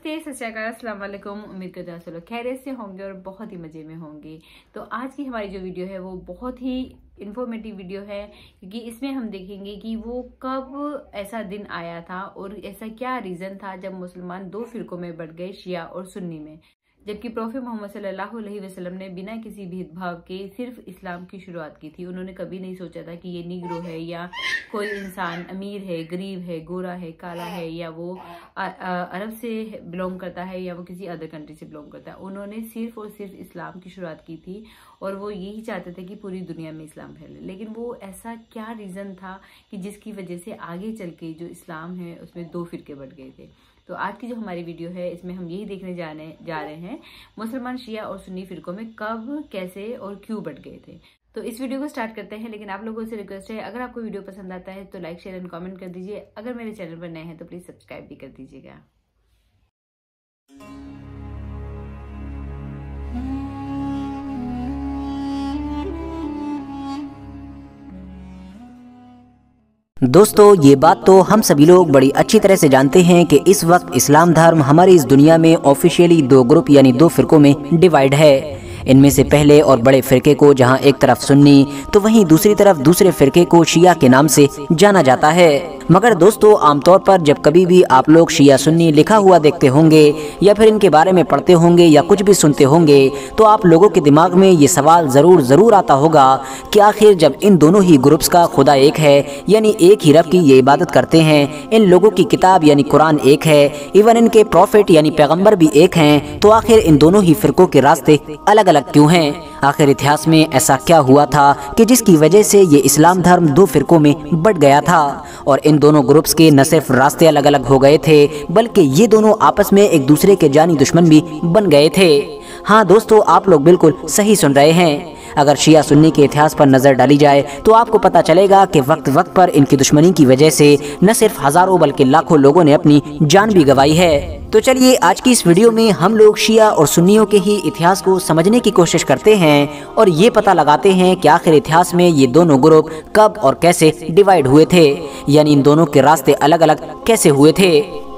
नमस्ते, सत श्री अकाल, अस्सलाम वालेकुम। उम्मीद करते हैं सब लोग खैरियत से होंगे और बहुत ही मज़े में होंगे। तो आज की हमारी जो वीडियो है वो बहुत ही इन्फॉर्मेटिव वीडियो है, क्योंकि इसमें हम देखेंगे कि वो कब ऐसा दिन आया था और ऐसा क्या रीज़न था जब मुसलमान दो फिरकों में बढ़ गए, शिया और सुन्नी में। जबकि प्रोफेट मोहम्मद सल्लल्लाहु अलैहि वसल्लम ने बिना किसी भेदभाव के सिर्फ इस्लाम की शुरुआत की थी। उन्होंने कभी नहीं सोचा था कि ये निग्रो है या कोई इंसान अमीर है, गरीब है, गोरा है, काला है, या वो अरब से बिलोंग करता है या वो किसी अदर कंट्री से बिलोंग करता है। उन्होंने सिर्फ और सिर्फ इस्लाम की शुरुआत की थी और वो यही चाहते थे कि पूरी दुनिया में इस्लाम फैले। लेकिन वो ऐसा क्या रीज़न था कि जिसकी वजह से आगे चल के जो इस्लाम है उसमें दो फिरके बढ़ गए थे। तो आज की जो हमारी वीडियो है इसमें हम यही देखने जा रहे हैं मुसलमान शिया और सुन्नी फिरकों में कब, कैसे और क्यों बढ़ गए थे। तो इस वीडियो को स्टार्ट करते हैं, लेकिन आप लोगों से रिक्वेस्ट है, अगर आपको वीडियो पसंद आता है तो लाइक, शेयर एंड कमेंट कर दीजिए। अगर मेरे चैनल पर नए हैं तो प्लीज सब्सक्राइब भी कर दीजिएगा। दोस्तों, ये बात तो हम सभी लोग बड़ी अच्छी तरह से जानते हैं कि इस वक्त इस्लाम धर्म हमारी इस दुनिया में ऑफिशियली दो ग्रुप यानी दो फिरकों में डिवाइड है। इनमें से पहले और बड़े फिरके को जहां एक तरफ सुन्नी तो वहीं दूसरी तरफ दूसरे फिरके को शिया के नाम से जाना जाता है। मगर दोस्तों, आमतौर पर जब कभी भी आप लोग शिया सुन्नी लिखा हुआ देखते होंगे या फिर इनके बारे में पढ़ते होंगे या कुछ भी सुनते होंगे तो आप लोगों के दिमाग में ये सवाल ज़रूर आता होगा कि आखिर जब इन दोनों ही ग्रुप्स का खुदा एक है, यानी एक ही रब की ये इबादत करते हैं, इन लोगों की किताब यानी कुरान एक है, इवन इनके प्रॉफिट यानी पैगम्बर भी एक हैं, तो आखिर इन दोनों ही फिरकों के रास्ते अलग अलग क्यों हैं? आखिर इतिहास में ऐसा क्या हुआ था कि जिसकी वजह से ये इस्लाम धर्म दो फिरकों में बट गया था? और इन दोनों ग्रुप्स के न सिर्फ रास्ते अलग अलग हो गए थे, बल्कि ये दोनों आपस में एक दूसरे के जानी दुश्मन भी बन गए थे। हाँ दोस्तों, आप लोग बिल्कुल सही सुन रहे हैं। अगर शिया सुन्नी के इतिहास पर नजर डाली जाए तो आपको पता चलेगा कि वक्त वक्त पर इनकी दुश्मनी की वजह से न सिर्फ हजारों बल्कि लाखों लोगों ने अपनी जान भी गंवाई है। तो चलिए आज की इस वीडियो में हम लोग शिया और सुन्नियों के ही इतिहास को समझने की कोशिश करते हैं और ये पता लगाते हैं कि आखिर इतिहास में ये दोनों ग्रुप कब और कैसे डिवाइड हुए थे, यानी इन दोनों के रास्ते अलग अलग कैसे हुए थे।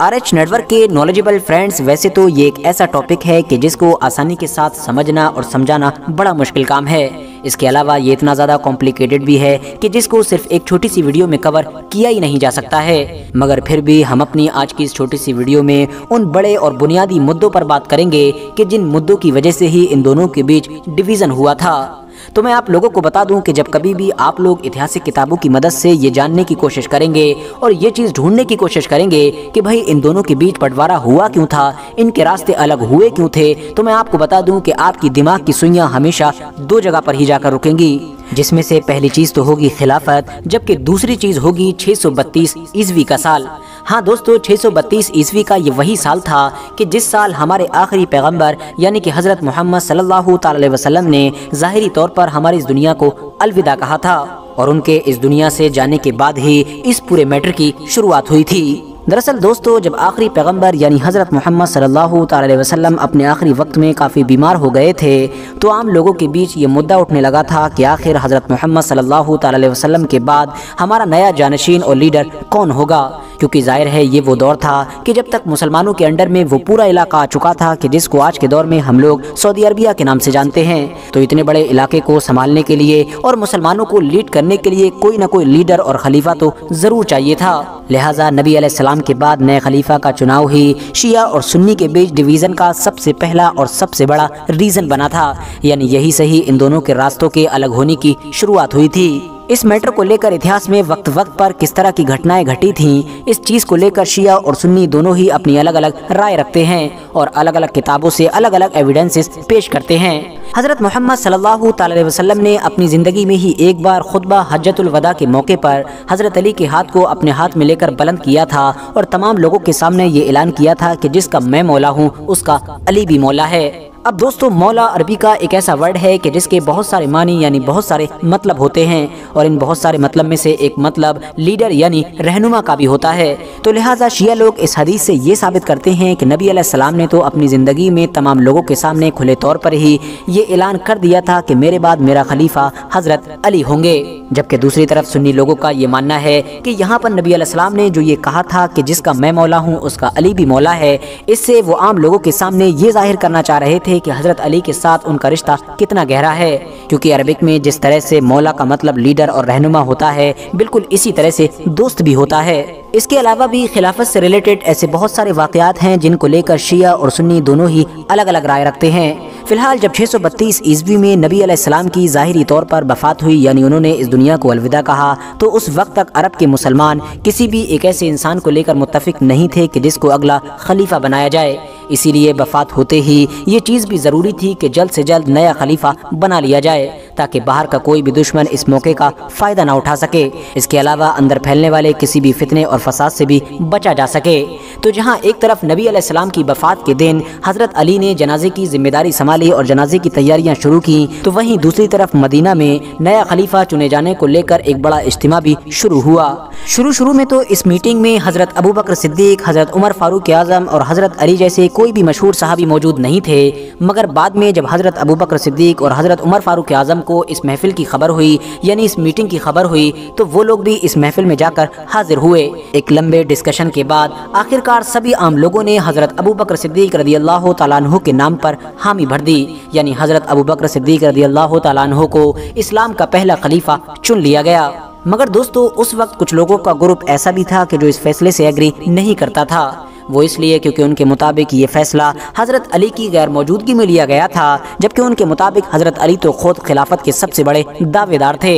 RH नेटवर्क के नॉलेजेबल फ्रेंड्स, वैसे तो ये एक ऐसा टॉपिक है कि जिसको आसानी के साथ समझना और समझाना बड़ा मुश्किल काम है। इसके अलावा ये इतना ज़्यादा कॉम्प्लिकेटेड भी है कि जिसको सिर्फ एक छोटी सी वीडियो में कवर किया ही नहीं जा सकता है। मगर फिर भी हम अपनी आज की इस छोटी सी वीडियो में उन बड़े और बुनियादी मुद्दों पर बात करेंगे कि जिन मुद्दों की वजह से ही इन दोनों के बीच डिवीज़न हुआ था। तो मैं आप लोगों को बता दूं कि जब कभी भी आप लोग ऐतिहासिक किताबों की मदद से ये जानने की कोशिश करेंगे और ये चीज़ ढूंढने की कोशिश करेंगे कि भाई इन दोनों के बीच बंटवारा हुआ क्यों था, इनके रास्ते अलग हुए क्यों थे, तो मैं आपको बता दूं कि आपकी दिमाग की सुइयां हमेशा दो जगह पर ही जाकर रुकेंगी, जिसमें से पहली चीज़ तो होगी खिलाफत, जबकि दूसरी चीज़ होगी 632 ईस्वी का साल। हाँ दोस्तों, 632 ईस्वी का ये वही साल था कि जिस साल हमारे आखिरी पैगंबर यानी कि हज़रत मोहम्मद सल्लल्लाहु अलैहि वसल्लम ने ज़ाहिरी तौर पर हमारी इस दुनिया को अलविदा कहा था और उनके इस दुनिया से जाने के बाद ही इस पूरे मैटर की शुरुआत हुई थी। दरअसल दोस्तों, जब आखिरी पैगंबर यानी हज़रत मोहम्मद सल्लल्लाहु अलैहि वसल्लम अपने आखिरी वक्त में काफ़ी बीमार हो गए थे तो आम लोगों के बीच ये मुद्दा उठने लगा था कि आखिर हज़रत मोहम्मद सल्लल्लाहु अलैहि वसल्लम के बाद हमारा नया जानशीन और लीडर कौन होगा, क्योंकि जाहिर है ये वो दौर था कि जब तक मुसलमानों के अंडर में वो पूरा इलाका आ चुका था कि जिसको आज के दौर में हम लोग सऊदी अरबिया के नाम से जानते हैं। तो इतने बड़े इलाके को संभालने के लिए और मुसलमानों को लीड करने के लिए कोई ना कोई लीडर और खलीफा तो ज़रूर चाहिए था। लिहाजा नबी अलैहिस्सलाम के बाद नए खलीफा का चुनाव ही शिया और सुन्नी के बीच डिवीज़न का सबसे पहला और सबसे बड़ा रीज़न बना था, यानी यही सही इन दोनों के रास्तों के अलग होने की शुरुआत हुई थी। इस मैटर को लेकर इतिहास में वक्त वक्त पर किस तरह की घटनाएं घटी थीं, इस चीज़ को लेकर शिया और सुन्नी दोनों ही अपनी अलग अलग राय रखते हैं और अलग अलग किताबों से अलग अलग एविडेंसेस पेश करते हैं। हज़रत मोहम्मद सल्लल्लाहु अलैहि वसल्लम ने अपनी ज़िंदगी में ही एक बार खुतबा हज्जतुल वदा के मौके पर हज़रत अली के हाथ को अपने हाथ में लेकर बुलंद किया था और तमाम लोगों के सामने ये ऐलान किया था कि जिसका मैं मौला हूँ उसका अली भी मौला है। अब दोस्तों मौला अरबी का एक ऐसा वर्ड है कि जिसके बहुत सारे मानी यानी बहुत सारे मतलब होते हैं और इन बहुत सारे मतलब में से एक मतलब लीडर यानी रहनुमा का भी होता है। तो लिहाजा शिया लोग इस हदीस से ये साबित करते हैं कि नबी अलैहिस्सलाम ने तो अपनी ज़िंदगी में तमाम लोगों के सामने खुले तौर पर ही ये ऐलान कर दिया था कि मेरे बाद मेरा खलीफा हज़रत अली होंगे। जबकि दूसरी तरफ सुन्नी लोगों का ये मानना है कि यहाँ पर नबी अलैहिस्सलाम ने जो ये कहा था कि जिसका मैं मौला हूँ उसका अली भी मौला है, इससे वो आम लोगों के सामने ये जाहिर करना चाह रहे थे कि हजरत अली के साथ उनका रिश्ता कितना गहरा है। क्योंकि अरबिक में जिस तरह से मौला का मतलब लीडर और रहनुमा होता है, बिल्कुल इसी तरह से दोस्त भी होता है। इसके अलावा भी खिलाफत से रिलेटेड ऐसे बहुत सारे वाक़यात हैं जिनको लेकर शिया और सुन्नी दोनों ही अलग अलग राय रखते हैं। फिलहाल जब 632 ईस्वी में नबी अलैहिस्सलाम की ज़ाहिरी तौर पर वफ़ात हुई यानी उन्होंने इस दुनिया को अलविदा कहा, तो उस वक्त तक अरब के मुसलमान किसी भी एक ऐसे इंसान को लेकर मुत्तफिक नहीं थे कि जिसको अगला खलीफा बनाया जाए। इसीलिए वफ़ात होते ही ये चीज़ भी ज़रूरी थी कि जल्द से जल्द नया खलीफा बना लिया जाए ताकि बाहर का कोई भी दुश्मन इस मौके का फ़ायदा ना उठा सके। इसके अलावा अंदर फैलने वाले किसी भी फितने और फसाद से भी बचा जा सके। तो जहाँ एक तरफ नबी अलैहिस्सलाम की वफ़ात के दिन हज़रत अली ने जनाजे की जिम्मेदारी संभाली और जनाजे की तैयारियाँ शुरू की, तो वहीं दूसरी तरफ मदीना में नया खलीफा चुने जाने को लेकर एक बड़ा इज्तिमा भी शुरू हुआ। शुरू में तो इस मीटिंग में हज़रत अबू बकर सिद्दीक, हज़रत उमर फारूक आज़म और हज़रत अली जैसे कोई भी मशहूर सहाबी मौजूद नहीं थे। मगर बाद में जब हज़रत अबू बकर सिद्दीक और हज़रत उमर फारूक आज़म को इस महफिल की खबर हुई यानी इस मीटिंग की खबर हुई, तो वो लोग भी इस महफिल में जाकर हाजिर हुए। एक लंबे डिस्कशन के बाद आखिरकार सभी आम लोगों ने हज़रत अबू बकर सिद्दीक रज़ियल्लाहु तआला अन्हु के नाम पर हामी भर दी, यानी हज़रत अबू बकर सिद्दीक रज़ियल्लाहु तआला अन्हु को इस्लाम का पहला खलीफा चुन लिया गया। मगर दोस्तों उस वक्त कुछ लोगों का ग्रुप ऐसा भी था कि जो इस फैसले से एग्री नहीं करता था। वो इसलिए क्योंकि उनके मुताबिक ये फैसला हज़रत अली की गैर मौजूदगी में लिया गया था, जबकि उनके मुताबिक हज़रत अली तो खुद खिलाफत के सबसे बड़े दावेदार थे।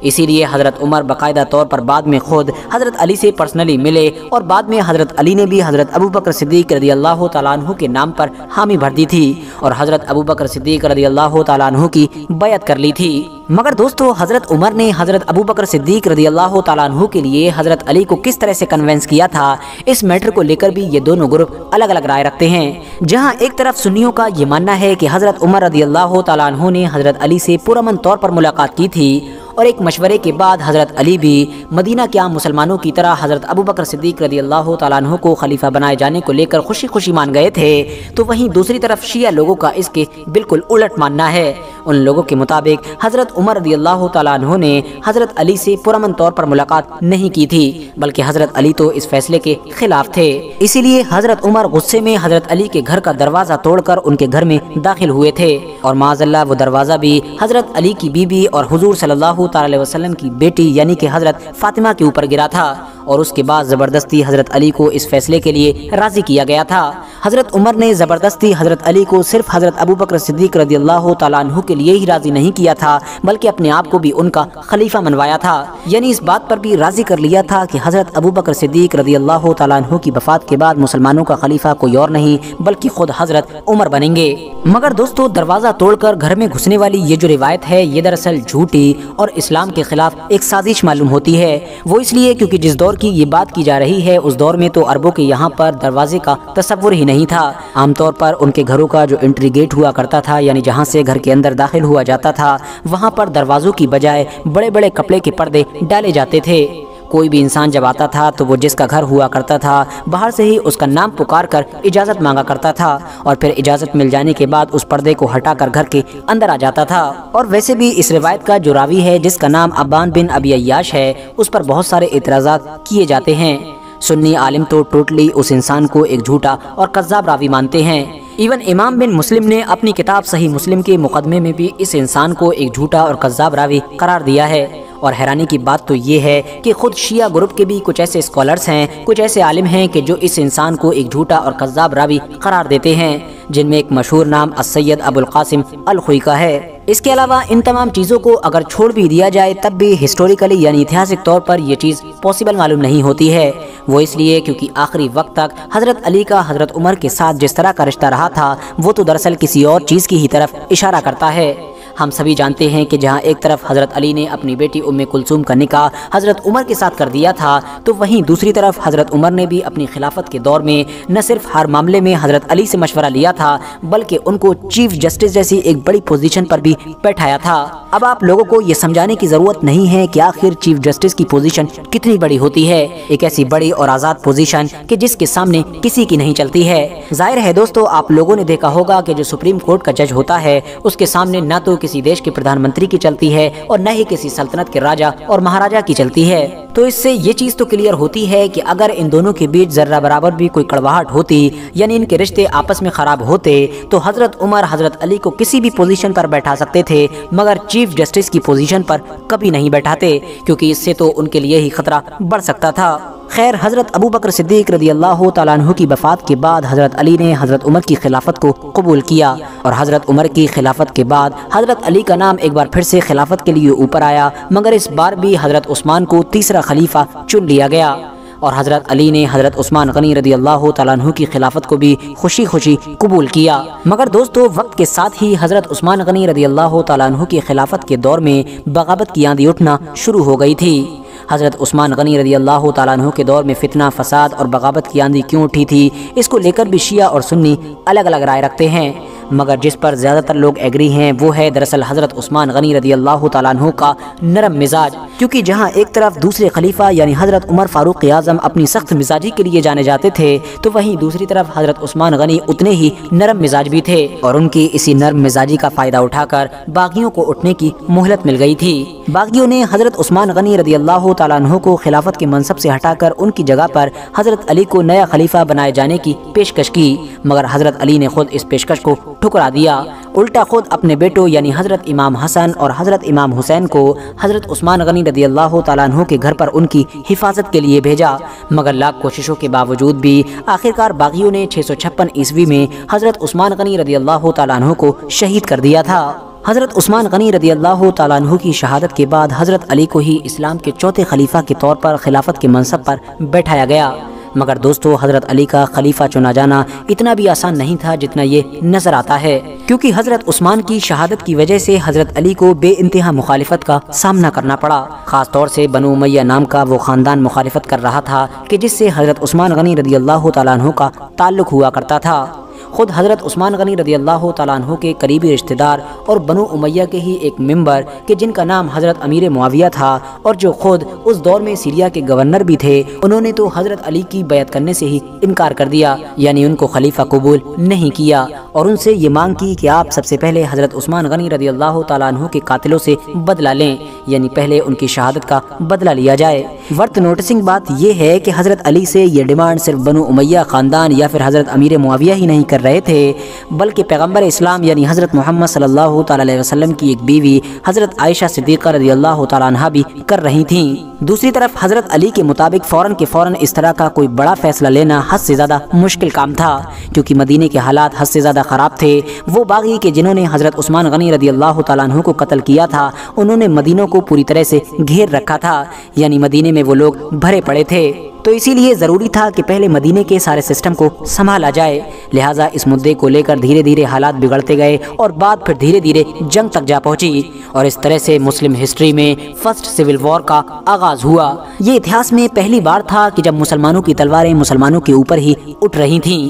इसीलिए हज़रत उमर बाकायदा तौर पर बाद में खुद हज़रत अली से पर्सनली मिले और बाद में हज़रत अली ने भी हज़रत अबू बकर सिद्दीक रज़ियल्लाहु तआला अन्हु के नाम पर हामी भर दी थी और हज़रत अबू बकर सिद्दीक रज़ियल्लाहु तआला अन्हु की बैअत कर ली थी। मगर दोस्तों हज़रत उमर ने हज़रत अबू बकर सिद्दीक रज़ियल्लाहु तआला अन्हु के लिए हज़रत अली को किस तरह से कन्वेंस किया था, इस मैटर को लेकर भी ये दोनों ग्रुप अलग अलग राय रखते हैं। जहां एक तरफ सुन्नियों का ये मानना है कि हज़रत उमर रज़ियल्लाहु तआला अन्हु ने हज़रत अली से पुरअमन तौर पर मुलाकात की थी और एक मशवरे के बाद हज़रत अली भी मदीना के आम मुसलमानों की तरह हज़रत अबू बकर सिद्दीक रज़ियल्लाहु तआला अन्हु को खलीफा बनाए जाने को लेकर खुशी खुशी मान गए थे। तो वहीं दूसरी तरफ शिया लोगों का इसके बिल्कुल उलट मानना है। उन लोगों के मुताबिक हज़रत उमर रज़ियल्लाहु तआला अन्हु ने हज़रत अली से पुरअमन तौर पर मुलाकात नहीं की थी, बल्कि हज़रत अली तो इस फैसले के खिलाफ थे। इसीलिए हज़रत उमर गुस्से में हज़रत अली के घर का दरवाज़ा तोड़कर उनके घर में दाखिल हुए थे और माज़अल्लाह वो दरवाज़ा भी हज़रत अली की बीबी और हुजूर सल्लल्लाहु अलैहि वसल्लम की बेटी यानी कि हज़रत फातिमा के ऊपर गिरा था और उसके बाद ज़बरदस्ती हज़रत अली को इस फैसले के लिए राज़ी किया गया था। हज़रत उमर ने ज़बरदस्ती हज़रत अली को सिर्फ हज़रत अबू बकर सिद्दीक रज़ियल्लाहु तआला अन्हु के लिए ही राज़ी नहीं किया था, बल्कि अपने आप को भी उनका खलीफा मनवाया था। यानी इस बात पर भी राज़ी कर लिया था कि हज़रत अबू बकर सिद्दीक रज़ियल्लाहु तआला अन्हु की वफ़ात के बाद मुसलमानों का खलीफा कोई और नहीं बल्कि खुद हज़रत उमर बनेंगे। मगर दोस्तों दरवाज़ा तोड़कर घर में घुसने वाली ये जो रिवायत है ये दरअसल झूठी और इस्लाम के खिलाफ एक साजिश मालूम होती है। वो इसलिए क्योंकि जिस दौर की ये बात की जा रही है उस दौर में तो अरबों के यहाँ पर दरवाजे का तसव्वुर ही नहीं था। आमतौर पर उनके घरों का जो एंट्री गेट हुआ करता था यानी जहाँ से घर के अंदर दाखिल हुआ जाता था, वहाँ पर दरवाजों की बजाय बड़े बड़े कपड़े के पर्दे डाले जाते थे। कोई भी इंसान जब आता था तो वो जिसका घर हुआ करता था बाहर से ही उसका नाम पुकार कर इजाज़त मांगा करता था और फिर इजाज़त मिल जाने के बाद उस पर्दे को हटाकर घर के अंदर आ जाता था। और वैसे भी इस रिवायत का जो रावी है जिसका नाम अब्बान बिन अबी अय्याश है, उस पर बहुत सारे इतराज़ात किए जाते हैं। सुन्नी आलिम तो टोटली उस इंसान को एक झूठा और कज़्ज़ाब रावी मानते हैं। इवन इमाम बिन मुस्लिम ने अपनी किताब सही मुस्लिम के मुकदमे में भी इस इंसान को एक झूठा और कज़्ज़ाब रावी करार दिया है। और हैरानी की बात तो ये है कि खुद शिया ग्रुप के भी कुछ ऐसे स्कॉलर्स हैं, कुछ ऐसे आलिम हैं कि जो इस इंसान को एक झूठा और कज़्ज़ाब रावी करार देते हैं, जिनमें एक मशहूर नाम असैयद अबुल कासिम अल खुई का है। इसके अलावा इन तमाम चीज़ों को अगर छोड़ भी दिया जाए तब भी हिस्टोरिकली यानी ऐतिहासिक तौर पर यह चीज़ पॉसिबल मालूम नहीं होती है। वो इसलिए क्योंकि आखिरी वक्त तक हज़रत अली का हज़रत उमर के साथ जिस तरह का रिश्ता रहा था वो तो दरअसल किसी और चीज़ की ही तरफ इशारा करता है। हम सभी जानते हैं कि जहां एक तरफ हज़रत अली ने अपनी बेटी उम्मे कुलसूम का निकाह हज़रत उमर के साथ कर दिया था, तो वहीं दूसरी तरफ हज़रत उमर ने भी अपनी खिलाफत के दौर में न सिर्फ हर मामले में हज़रत अली से मशवरा लिया था, बल्कि उनको चीफ जस्टिस जैसी एक बड़ी पोजीशन पर भी बैठाया था। अब आप लोगों को ये समझाने की ज़रूरत नहीं है कि आखिर चीफ जस्टिस की पोजीशन कितनी बड़ी होती है। एक ऐसी बड़ी और आज़ाद पोजीशन कि जिसके सामने किसी की नहीं चलती है। जाहिर है दोस्तों, आप लोगों ने देखा होगा कि जो सुप्रीम कोर्ट का जज होता है उसके सामने न तो किसी देश के प्रधानमंत्री की चलती है और न ही किसी सल्तनत के राजा और महाराजा की चलती है। तो इससे ये चीज तो क्लियर होती है कि अगर इन दोनों के बीच जर्रा बराबर भी कोई कड़वाहट होती, यानी इनके रिश्ते आपस में खराब होते, तो हजरत उमर हजरत अली को किसी भी पोजीशन पर बैठा सकते थे, मगर चीफ जस्टिस की पोजीशन पर कभी नहीं बैठाते, क्योंकि इससे तो उनके लिए ही खतरा बढ़ सकता था। खैर, हजरत अबू बकर सिद्दीक रदियल्लाहु ताला अन्हु की वफ़ात के बाद हजरत अली ने हजरत उमर की खिलाफत को कबूल किया और हजरत उमर की खिलाफत के बाद हजरत अली का नाम एक बार फिर से खिलाफत के लिए ऊपर आया, मगर इस बार भी हजरत उस्मान को तीसरा खलीफा चुन लिया गया और हजरत अली ने हजरत उस्मान गनी रदियल्लाहु ताला अन्हु की खिलाफत को भी खुशी खुशी कबूल किया। मगर दोस्तों, वक्त के साथ ही हजरत उस्मान गनी रदियल्लाहु ताला अन्हु की खिलाफत के दौर में बगावत की आंधी उठना शुरू हो गई थी। हजरत उस्मान गनी रदियल्लाहु ताला अन्हु के दौर में फितना, फसाद और बगावत की आंधी क्यों उठी थी, इसको लेकर भी शिया और सुन्नी अलग अलग राय रखते हैं, मगर जिस पर ज़्यादातर लोग एग्री हैं वो है दरअसल हजरत उस्मान गनी रदियल्लाहु ताला अन्हु का नरम मिजाज। क्योंकि जहां एक तरफ दूसरे खलीफा यानी हजरत उमर फारूक आज़म अपनी सख्त मिजाजी के लिए जाने जाते थे, तो वहीं दूसरी तरफ हजरत उस्मान गनी उतने ही नरम मिजाज भी थे और उनकी इसी नरम मिजाजी का फ़ायदा उठाकर बागियों को उठने की मोहलत मिल गई थी। बागियों ने हजरत उस्मान गनी रदियल्लाहु ताला अन्हु को खिलाफत के मनसब से हटाकर उनकी जगह पर हजरत अली को नया खलीफा बनाए जाने की पेशकश की, मगर हजरत अली ने खुद इस पेशकश को ठुकरा दिया। उल्टा खुद अपने बेटों यानी हजरत इमाम हसन और हजरत इमाम हुसैन को हजरत उस्मान गनी रदियल्लाहु ताला अन्हु के घर पर उनकी हिफाजत के लिए भेजा, मगर लाख कोशिशों के बावजूद भी आखिरकार बागियों ने 656 ईस्वी में हजरत उस्मान गनी रदियल्लाहु ताला अन्हु को शहीद कर दिया था। हजरत उस्मान गनी रदियल्लाहु ताला अन्हु की शहादत के बाद हजरत अली को ही इस्लाम के चौथे खलीफा के तौर पर खिलाफत के मनसब पर बैठाया गया। मगर दोस्तों, हजरत अली का खलीफा चुना जाना इतना भी आसान नहीं था जितना ये नजर आता है, क्योंकि हजरत उस्मान की शहादत की वजह से हजरत अली को बेइंतहा मुखालिफत का सामना करना पड़ा। खास तौर से बनु उमय्या नाम का वो खानदान मुखालिफत कर रहा था कि जिससे हजरत उस्मान गनी रदियल्लाहु ताला अन्हु का ताल्लुक हुआ करता था। खुद हजरत उस्मान गनी रदियल्लाहु ताला अन्हु के करीबी रिश्तेदार और बनु उमय्या के ही एक मेंबर के जिनका नाम हजरत अमीर मुआविया था और जो खुद उस दौर में सीरिया के गवर्नर भी थे, उन्होंने तो हजरत अली की बैत करने से ही इनकार कर दिया, यानी उनको खलीफा कबूल नहीं किया और उनसे ये मांग की कि आप सबसे पहले हजरत उस्मान गनी रदियल्लाहु ताला अन्हु के कातिलों से बदला लें, यानी पहले उनकी शहादत का बदला लिया जाए। वर्थ नोटिसिंग बात यह है कि हजरत अली से ये डिमांड सिर्फ बनु उमय्या खानदान या फिर हजरत अमीर मुआविया ही नहीं कर रहे थे, बल्कि पैगंबर इस्लाम यानी हजरत मोहम्मद सल्लल्लाहु ताला अलैहि वसल्लम की एक बीवी हजरत आयशा सिद्दीक़ा रदियल्लाहु ताला अन्हा भी कर रही थीं। दूसरी तरफ हजरत अली के मुताबिक फौरन के फौरन इस तरह का कोई बड़ा फैसला लेना हद से ज्यादा मुश्किल काम था, क्योंकि मदीने के हालात हद से ज्यादा खराब थे। वो बागी के जिन्होंने हजरत उस्मान गनी रदियल्लाहु ताला अन्हु को कत्ल किया था, उन्होंने मदीनों को पूरी तरह से घेर रखा था, यानी मदीने में वो लोग भरे पड़े थे। तो इसीलिए ज़रूरी था कि पहले मदीने के सारे सिस्टम को संभाला जाए। लिहाजा इस मुद्दे को लेकर धीरे धीरे हालात बिगड़ते गए और बात फिर धीरे धीरे जंग तक जा पहुंची और इस तरह से मुस्लिम हिस्ट्री में फर्स्ट सिविल वॉर का आगाज हुआ। ये इतिहास में पहली बार था कि जब मुसलमानों की तलवारें मुसलमानों के ऊपर ही उठ रही थीं।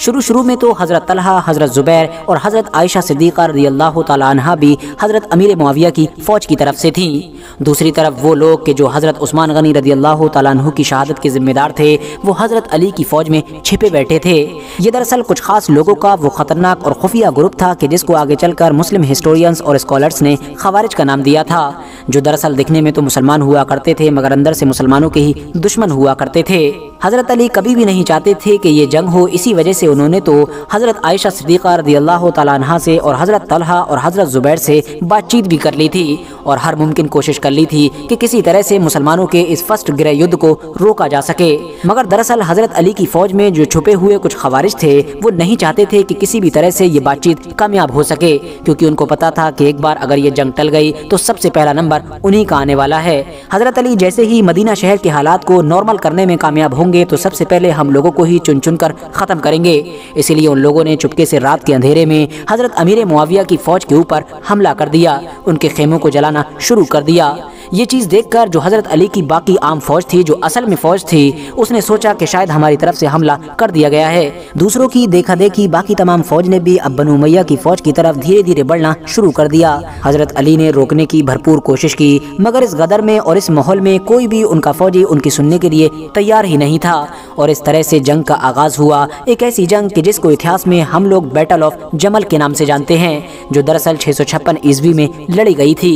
शुरू में तो हजरत तलहा, हजरत जुबैर और हजरत आयशा सिद्दीक़ा रदियल्लाहु ताला अन्हा भी हजरत अमीर मुआविया की फौज की तरफ से थीं। दूसरी तरफ वो लोग कि जो हजरत उस्मान गनी रदियल्लाहु ताला अन्हु की शहादत के जिम्मेदार थे, वो हजरत अली की फौज में छिपे बैठे थे। ये दरअसल कुछ खास लोगों का वो खतरनाक और खुफिया ग्रुप था कि जिसको आगे चलकर मुस्लिम हिस्टोरियंस और स्कॉलर्स ने खवारिज का नाम दिया था, जो दरअसल दिखने में तो मुसलमान हुआ करते थे मगर अंदर से मुसलमानों के ही दुश्मन हुआ करते थे। हजरत अली कभी भी नहीं चाहते थे कि ये जंग हो, इसी वजह से उन्होंने तो हजरत आयशा सिद्दीक़ा रदियल्लाहु ताला अन्हा से और हजरत तलहा और हजरत जुबैर से बातचीत भी कर ली थी और हर मुमकिन कोशिश कर ली थी कि किसी तरह से मुसलमानों के इस फर्स्ट गृह युद्ध को रोका जा सके। मगर दरअसल हजरत अली की फौज में जो छुपे हुए कुछ खवारिज थे, वो नहीं चाहते थे कि किसी भी तरह से ये बातचीत कामयाब हो सके, क्योंकि उनको पता था कि एक बार अगर ये जंग टल गई तो सबसे पहला नंबर उन्हीं का आने वाला है। हजरत अली जैसे ही मदीना शहर के हालात को नॉर्मल करने में कामयाब होंगे, होंगे तो सबसे पहले हम लोगों को ही चुन चुन कर ख़त्म करेंगे। इसीलिए उन लोगों ने चुपके से रात के अंधेरे में हज़रत अमीर मुआविया की फ़ौज के ऊपर हमला कर दिया, उनके खेमों को जलाना शुरू कर दिया। ये चीज़ देखकर जो हज़रत अली की बाकी आम फौज थी, जो असल में फौज थी, उसने सोचा कि शायद हमारी तरफ से हमला कर दिया गया है। दूसरों की देखा देखी बाकी तमाम फौज ने भी अब बनु उमैया की फौज की तरफ धीरे धीरे बढ़ना शुरू कर दिया। हज़रत अली ने रोकने की भरपूर कोशिश की, मगर इस गदर में और इस माहौल में कोई भी उनका फौजी उनकी सुनने के लिए तैयार ही नहीं था। और इस तरह से जंग का आगाज हुआ, एक ऐसी जंग कि जिसको इतिहास में हम लोग बैटल ऑफ जमल के नाम से जानते हैं, जो दरअसल 656 ईस्वी में लड़ी गई थी।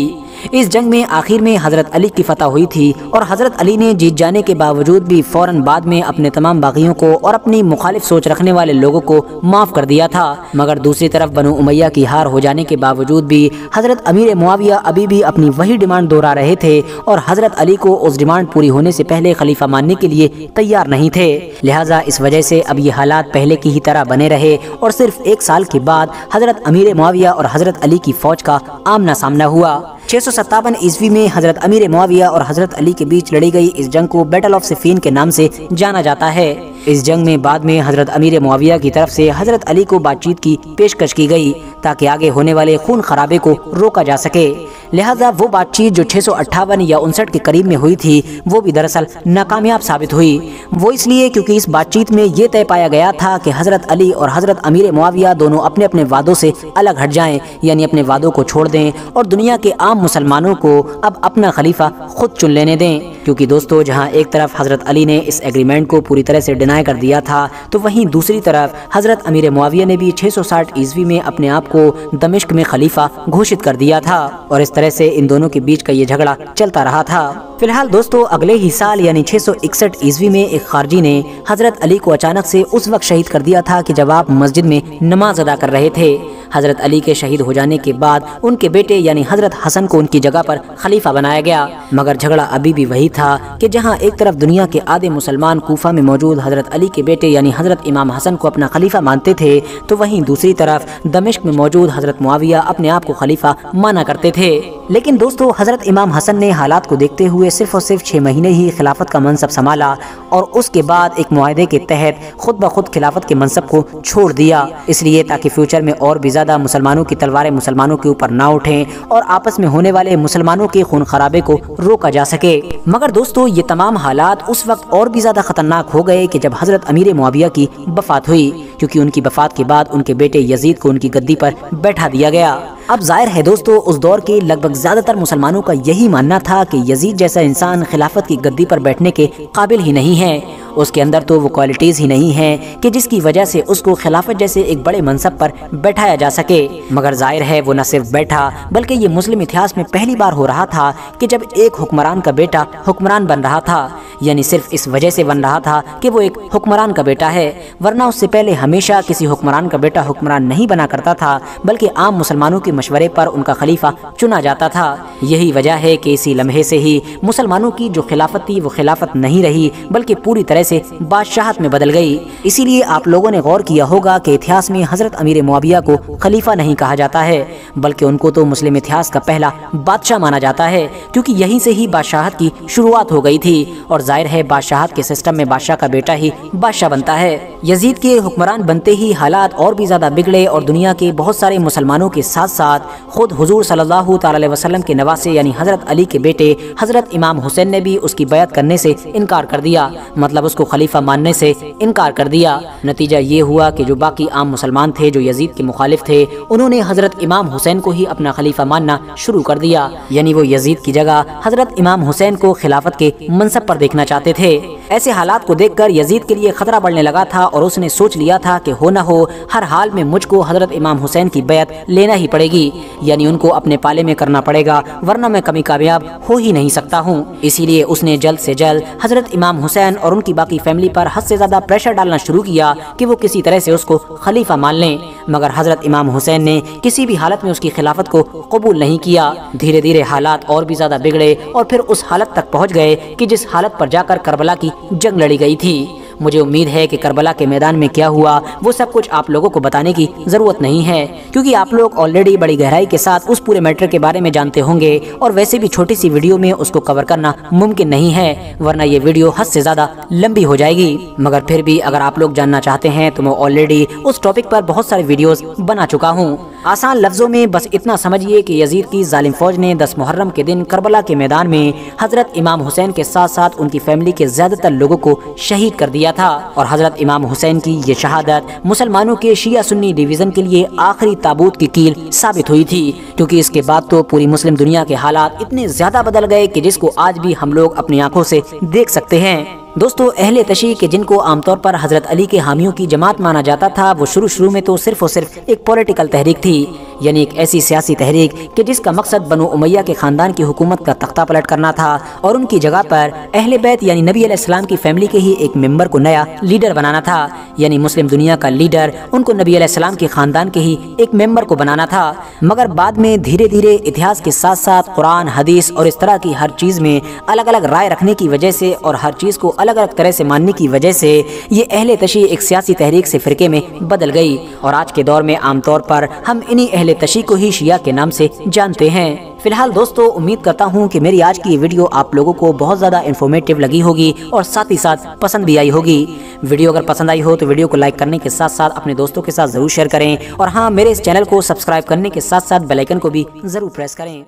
इस जंग में आखिर में हज़रत अली की फतह हुई थी और हज़रत अली ने जीत जाने के बावजूद भी फ़ौरन बाद में अपने तमाम बागियों को और अपनी मुखालिफ सोच रखने वाले लोगों को माफ़ कर दिया था। मगर दूसरी तरफ बनु उमैया की हार हो जाने के बावजूद भी हज़रत अमीर मुआविया अभी भी अपनी वही डिमांड दोहरा रहे थे और हज़रत अली को उस डिमांड पूरी होने से पहले खलीफा मानने के लिए तैयार नहीं थे। लिहाजा इस वजह से अब ये हालात पहले की ही तरह बने रहे और सिर्फ 1 साल के बाद हज़रत अमीर मुआविया और हज़रत अली की फ़ौज का आमना सामना हुआ। 657 ईस्वी में हज़रत अमीर मुआविया और हज़रत अली के बीच लड़ी गई इस जंग को बैटल ऑफ सिफ़ीन के नाम से जाना जाता है। इस जंग में बाद में हज़रत अमीर मुआविया की तरफ से हज़रत अली को बातचीत की पेशकश की गई ताकि आगे होने वाले खून खराबे को रोका जा सके। लिहाजा वो बातचीत जो 658 या 59 के करीब में हुई थी, वो भी दरअसल नाकामयाब साबित हुई। वो इसलिए क्योंकि इस बातचीत में ये तय पाया गया था कि हज़रत अली और हज़रत अमीर मुआविया दोनों अपने अपने वादों से अलग हट जाएं, यानी अपने वादों को छोड़ दें और दुनिया के आम मुसलमानों को अब अपना खलीफा खुद चुन लेने दें। क्योंकि दोस्तों, जहां एक तरफ हज़रत अली ने इस एग्रीमेंट को पूरी तरह से डिनाई कर दिया था, तो वहीं दूसरी तरफ हज़रत अमीर मुआविया ने भी 660 ईस्वी में अपने आप को दमिश्क में खलीफा घोषित कर दिया था और इस तरह से इन दोनों के बीच का ये झगड़ा चलता रहा था। फिलहाल दोस्तों, अगले ही साल यानी 661 ईस्वी में एक खारजी ने हज़रत अली को अचानक से उस वक्त शहीद कर दिया था कि जब आप मस्जिद में नमाज अदा कर रहे थे। हज़रत अली के शहीद हो जाने के बाद उनके बेटे यानी हज़रत हसन को उनकी जगह पर खलीफा बनाया गया। मगर झगड़ा अभी भी वही था कि जहां एक तरफ दुनिया के आधे मुसलमान कूफा में मौजूद हज़रत अली के बेटे यानी हज़रत इमाम हसन को अपना खलीफा मानते थे, तो वहीं दूसरी तरफ दमिश्क में मौजूद हज़रत मुआविया अपने आप को खलीफा माना करते थे। लेकिन दोस्तों, हज़रत इमाम हसन ने हालात को देखते हुए सिर्फ और सिर्फ 6 महीने ही खिलाफत का मनसब संभाला और उसके बाद एक मुआहदे के तहत खुद ब खुद खिलाफत के मनसब को छोड़ दिया, इसलिए ताकि फ्यूचर में और भी ज़्यादा मुसलमानों की तलवारें मुसलमानों के ऊपर ना उठें और आपस में होने वाले मुसलमानों के खून खराबे को रोका जा सके। मगर दोस्तों, ये तमाम हालात उस वक्त और भी ज़्यादा खतरनाक हो गए कि जब हज़रत अमीर मुआविया की वफ़ात हुई, क्योंकि उनकी वफ़ात के बाद उनके बेटे यजीद को उनकी गद्दी पर बैठा दिया गया। अब जाहिर है दोस्तों, उस दौर के लगभग ज़्यादातर मुसलमानों का यही मानना था कि यजीद जैसा इंसान खिलाफत की गद्दी पर बैठने के काबिल ही नहीं है। उसके अंदर तो वो क्वालिटीज़ ही नहीं हैं कि जिसकी वजह से उसको खिलाफत जैसे एक बड़े मनसब पर बैठाया जा सके। मगर जाहिर है वो न सिर्फ बैठा, बल्कि ये मुस्लिम इतिहास में पहली बार हो रहा था कि जब एक हुक्मरान का बेटा हुक्मरान बन रहा था, यानी सिर्फ इस वजह से बन रहा था कि वो एक हुक्मरान का बेटा है, वरना उससे पहले हमेशा किसी हुक्मरान का बेटा हुक्मरान नहीं बना करता था, बल्कि आम मुसलमानों के मशवरे पर उनका खलीफा चुना जाता था। यही वजह है कि इसी लम्हे से ही मुसलमानों की जो खिलाफत थी वो खिलाफत नहीं रही, बल्कि पूरी तरह से बादशाहत में बदल गई। इसीलिए आप लोगों ने गौर किया होगा कि इतिहास में हज़रत अमीर मुआविया को खलीफा नहीं कहा जाता है, बल्कि उनको तो मुस्लिम इतिहास का पहला बादशाह माना जाता है, क्योंकि यहीं से ही बादशाहत की शुरुआत हो गई थी। और जाहिर है बादशाहत के सिस्टम में बादशाह का बेटा ही बादशाह बनता है। यजीद के हुक्मरान बनते ही हालात और भी ज़्यादा बिगड़े और दुनिया के बहुत सारे मुसलमानों के साथ साथ खुद हुजूर सल्लल्लाहु अलैहि वसल्लम के नवासे यानी हज़रत अली के बेटे हज़रत इमाम हुसैन ने भी उसकी बैत करने से इनकार कर दिया, मतलब उसको खलीफा मानने से इनकार कर दिया। नतीजा ये हुआ कि जो बाकी आम मुसलमान थे जो यजीद के मुखालिफ थे, उन्होंने हज़रत इमाम हुसैन को ही अपना खलीफा मानना शुरू कर दिया, यानी वो यजीद की जगह हज़रत इमाम हुसैन को खिलाफत के मनसब पर देखना चाहते थे। ऐसे हालात को देखकर यजीद के लिए खतरा बढ़ने लगा था और उसने सोच लिया था कि हो न हो हर हाल में मुझको हज़रत इमाम हुसैन की बैत लेना ही पड़ेगी, यानी उनको अपने पाले में करना पड़ेगा, वरना मैं कभी कामयाब हो ही नहीं सकता हूँ। इसीलिए उसने जल्द से जल्द हज़रत इमाम हुसैन और उनकी बाकी फैमिली पर हद से ज़्यादा प्रेशर डालना शुरू किया कि वो किसी तरह से उसको खलीफा मान लें। मगर हज़रत इमाम हुसैन ने किसी भी हालत में उसकी खिलाफत को कबूल नहीं किया। धीरे धीरे हालात और भी ज़्यादा बिगड़े और फिर उस हालत तक पहुँच गए कि जिस हालत पर जाकर करबला की जंग लड़ी गई थी। मुझे उम्मीद है कि करबला के मैदान में क्या हुआ वो सब कुछ आप लोगों को बताने की जरूरत नहीं है, क्योंकि आप लोग ऑलरेडी बड़ी गहराई के साथ उस पूरे मैटर के बारे में जानते होंगे और वैसे भी छोटी सी वीडियो में उसको कवर करना मुमकिन नहीं है, वरना ये वीडियो हद से ज्यादा लंबी हो जाएगी। मगर फिर भी अगर आप लोग जानना चाहते हैं तो मैं ऑलरेडी उस टॉपिक पर बहुत सारे वीडियोस बना चुका हूँ। आसान लफ्जों में बस इतना समझिए कि यजीद की जालिम फौज ने 10 मुहर्रम के दिन करबला के मैदान में हजरत इमाम हुसैन के साथ साथ उनकी फैमिली के ज्यादातर लोगों को शहीद कर दिया था। और हजरत इमाम हुसैन की ये शहादत मुसलमानों के शिया सुन्नी डिवीजन के लिए आखिरी ताबूत की कील साबित हुई थी, क्योंकि इसके बाद तो पूरी मुस्लिम दुनिया के हालात इतने ज्यादा बदल गए कि जिसको आज भी हम लोग अपनी आंखों से देख सकते हैं। दोस्तों, अहले तशी के जिनको आमतौर पर हजरत अली के हामियों की जमात माना जाता था, वो शुरू में तो सिर्फ और सिर्फ एक पॉलिटिकल तहरीक थी, यानी एक ऐसी सियासी तहरीक कि जिसका मकसद बनु उमैया के खानदान की हुकूमत का तख्ता पलट करना था और उनकी जगह पर अहले बैत यानी नबी अलैहिस्सलाम की फैमिली के ही एक मेंबर को नया लीडर बनाना था, यानी मुस्लिम दुनिया का लीडर उनको नबी अलैहिस्सलाम के खानदान के ही एक मेंबर को बनाना था। मगर बाद में धीरे धीरे इतिहास के साथ साथ कुरान, हदीस और इस तरह की हर चीज में अलग अलग राय रखने की वजह से और हर चीज को अलग अलग तरह से मानने की वजह से ये अहले तशी एक सियासी तहरीक से फिरके में बदल गई और आज के दौर में आमतौर पर हम इन्हीं अहले तशी को ही शिया के नाम से जानते हैं। फिलहाल दोस्तों, उम्मीद करता हूँ कि मेरी आज की ये वीडियो आप लोगों को बहुत ज़्यादा इन्फॉर्मेटिव लगी होगी और साथ ही साथ पसंद भी आई होगी। वीडियो अगर पसंद आई हो तो वीडियो को लाइक करने के साथ साथ अपने दोस्तों के साथ ज़रूर शेयर करें और हाँ, मेरे इस चैनल को सब्सक्राइब करने के साथ साथ बेल आइकन को भी ज़रूर प्रेस करें।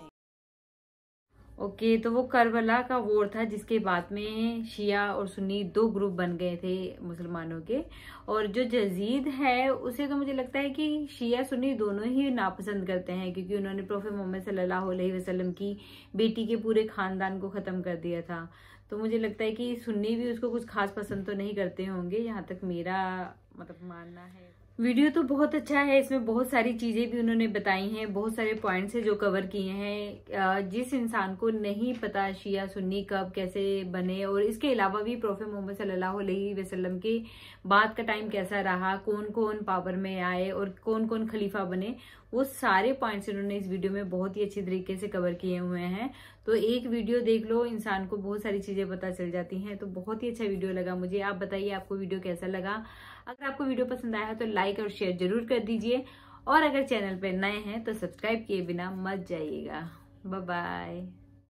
ओके, तो वो करबला का वॉर था जिसके बाद में शिया और सुन्नी 2 ग्रुप बन गए थे मुसलमानों के। और जो यजीद है उसे तो मुझे लगता है कि शिया सुन्नी दोनों ही नापसंद करते हैं, क्योंकि उन्होंने प्रोफेट मोहम्मद सल्लल्लाहु अलैहि वसल्लम की बेटी के पूरे खानदान को खत्म कर दिया था। तो मुझे लगता है कि सुन्नी भी उसको कुछ खास पसंद तो नहीं करते होंगे, यहाँ तक मेरा मानना है। वीडियो तो बहुत अच्छा है, इसमें बहुत सारी चीजें भी उन्होंने बताई हैं, बहुत सारे पॉइंट्स है जो कवर किए हैं। जिस इंसान को नहीं पता शिया सुन्नी कब कैसे बने और इसके अलावा भी प्रोफेट मोहम्मद सल्लल्लाहु अलैहि वसल्लम के बाद का टाइम कैसा रहा, कौन कौन पावर में आए और कौन कौन खलीफा बने, वो सारे पॉइंट्स उन्होंने इस वीडियो में बहुत ही अच्छी तरीके से कवर किए हुए हैं। तो एक वीडियो देख लो, इंसान को बहुत सारी चीजें पता चल जाती हैं। तो बहुत ही अच्छा वीडियो लगा मुझे। आप बताइए आपको वीडियो कैसा लगा। अगर आपको वीडियो पसंद आया तो लाइक और शेयर जरूर कर दीजिए और अगर चैनल पर नए हैं तो सब्सक्राइब किए बिना मत जाइएगा। Bye bye.